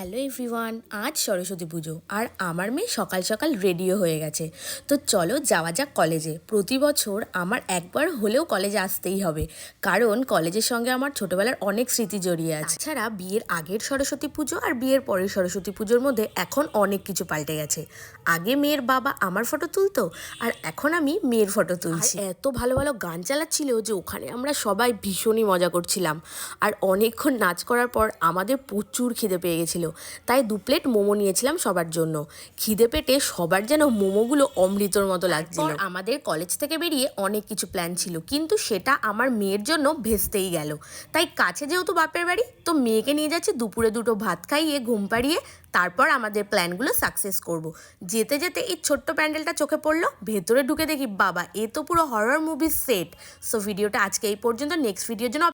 Hello everyone, আজ সরস্বতী পুজো আর আমার মেয়ে সকাল সকাল রেডিও হয়ে গেছে। তো চলো যাওয়া যাক কলেজে। প্রতি বছর আমার একবার হলেও কলেজে আসতেই হবে, কারণ কলেজের সঙ্গে আমার ছোটোবেলার অনেক স্মৃতি জড়িয়ে আছে। তাছাড়া বিয়ের আগের সরস্বতী পুজো আর বিয়ের পরের সরস্বতী পুজোর মধ্যে এখন অনেক কিছু পাল্টে গেছে। আগে মেয়ের বাবা আমার ফটো তুলতো আর এখন আমি মেয়ের ফটো তুলছি। এত ভালো ভালো গান চালাচ্ছিল যে ওখানে আমরা সবাই ভীষণই মজা করছিলাম। আর অনেকক্ষণ নাচ করার পর আমাদের প্রচুর খিদে পেয়ে গেছিলো, তাই 2 প্লেট মোমো নিয়েছিলাম সবার জন্য। খিদে পেটে সবার যেন মোমোগুলো অমৃতর মতো লাগছিল। আমাদের কলেজ থেকে বেরিয়ে অনেক কিছু প্ল্যান ছিল, কিন্তু সেটা আমার মেয়ের জন্য ভেস্তেই গেল। তাই কাছে যেহেতু বাপের বাড়ি, তো মেয়েকে নিয়ে যাচ্ছে দুপুরে 2টো ভাত খাইয়ে ঘুম পাড়িয়ে তারপর আমাদের প্ল্যানগুলো সাকসেস করব। যেতে যেতে এই ছোট্ট প্যান্ডেলটা চোখে পড়লো, ভেতরে ঢুকে দেখি বাবা, এ তো পুরো হরর মুভির সেট। সো ভিডিওটা আজকে এই পর্যন্ত, নেক্সট ভিডিওর জন্য